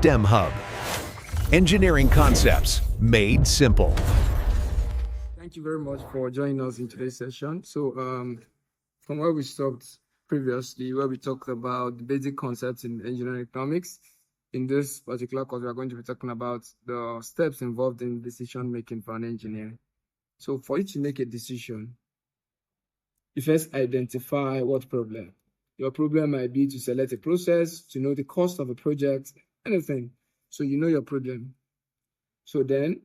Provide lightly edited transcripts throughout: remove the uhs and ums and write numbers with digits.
STEM Hub. Engineering concepts made simple. Thank you very much for joining us in today's session. So from where we stopped previously, where we talked about the basic concepts in engineering economics, in this particular course, we are going to be talking about the steps involved in decision making for an engineer. So for you to make a decision, you first identify what problem. Your problem might be to select a process, to know the cost of a project, anything. So you know your problem. So then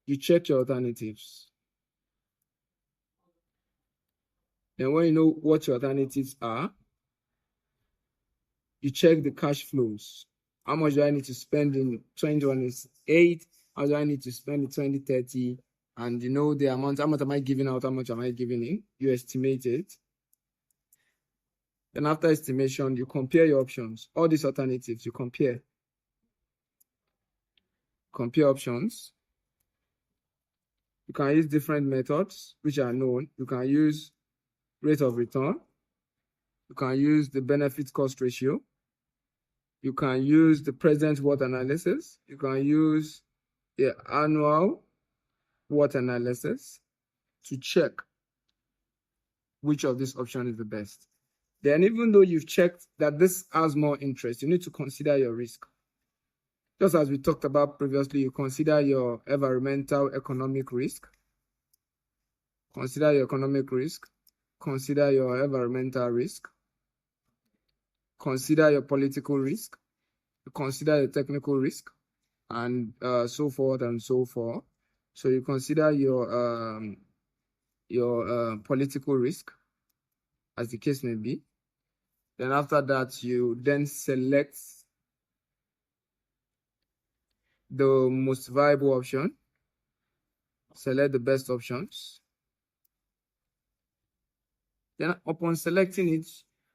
you check your alternatives. Then when you know what your alternatives are, you check the cash flows. How much do I need to spend in 2028? How do I need to spend in 2030? And you know the amount, how much am I giving out, how much am I giving in? You estimate it. Then after estimation, you compare your options. All these alternatives, you compare. Compare options. You can use different methods which are known. You can use rate of return. You can use the benefit cost ratio. You can use the present worth analysis. You can use the annual worth analysis to check which of these options is the best. Then even though you've checked that this has more interest, you need to consider your risk. Just as we talked about previously, you consider your environmental economic risk. Consider your economic risk. Consider your environmental risk. Consider your political risk. Consider your technical risk, and so forth and so forth. So you consider your political risk, as the case may be. Then after that, you then select the most viable option. Select the best options. Then upon selecting it,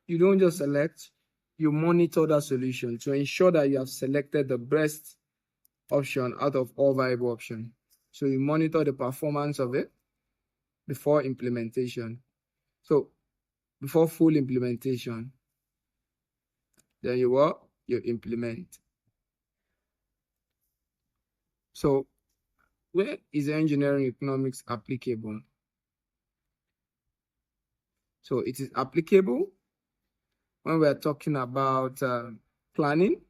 you don't just select, you monitor that solution to ensure that you have selected the best option out of all viable options. So you monitor the performance of it before implementation. So before full implementation, then you implement. So where is engineering economics applicable? So it is applicable when we are talking about planning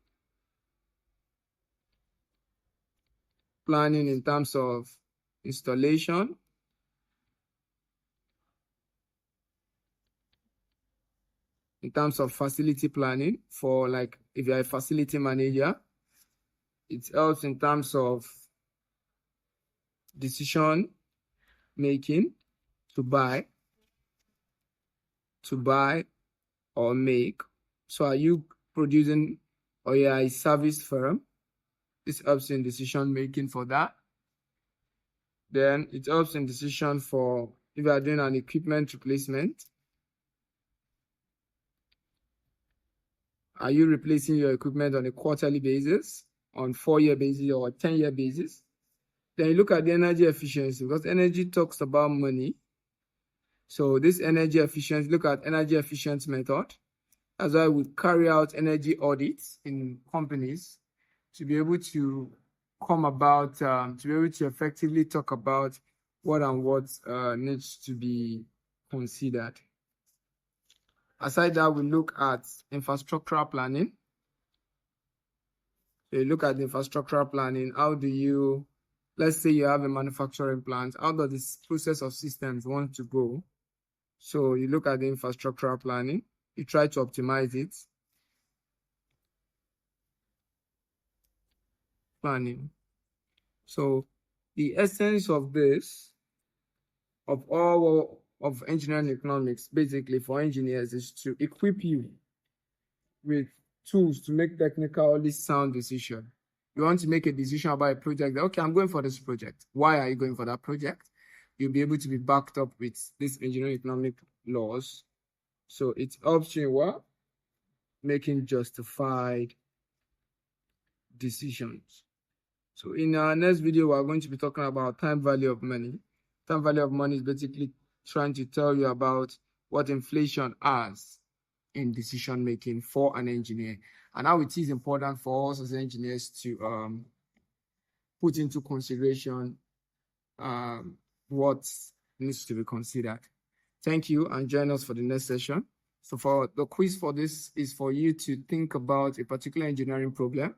in terms of installation, in terms of facility planning for, like, if you're a facility manager, it helps in terms of decision making to buy or make. So are you producing, or you are a service firm? This helps in decision making for that. Then it helps in decision for if you are doing an equipment replacement. Are you replacing your equipment on a quarterly basis, on 4-year basis, or a 10-year basis? Then you look at the energy efficiency, because energy talks about money. So this energy efficiency, look at energy efficiency method. That's why we carry out energy audits in companies to be able to come about, to be able to effectively talk about what needs to be considered. Aside that, we look at infrastructural planning. So you look at the infrastructural planning. How do you, let's say you have a manufacturing plant, how does this process of systems want to go? So you look at the infrastructural planning, you try to optimize it. Planning. So the essence of this, of all of engineering economics, basically for engineers, is to equip you with tools to make technically sound decision. You want to make a decision about a project. Okay, I'm going for this project. Why are you going for that project? You'll be able to be backed up with these engineering economic laws. So it helps you in what? Making justified decisions. So in our next video, we're going to be talking about time value of money. Time value of money is basically trying to tell you about what inflation has in decision making for an engineer. and how it is important for us as engineers to put into consideration what needs to be considered. Thank you, and join us for the next session. So for the quiz for this is for you to think about a particular engineering problem,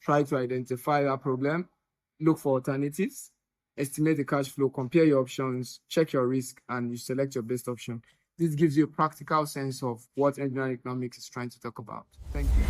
try to identify that problem, look for alternatives, estimate the cash flow, compare your options, check your risk, and you select your best option. This gives you a practical sense of what engineering economics is trying to talk about. Thank you.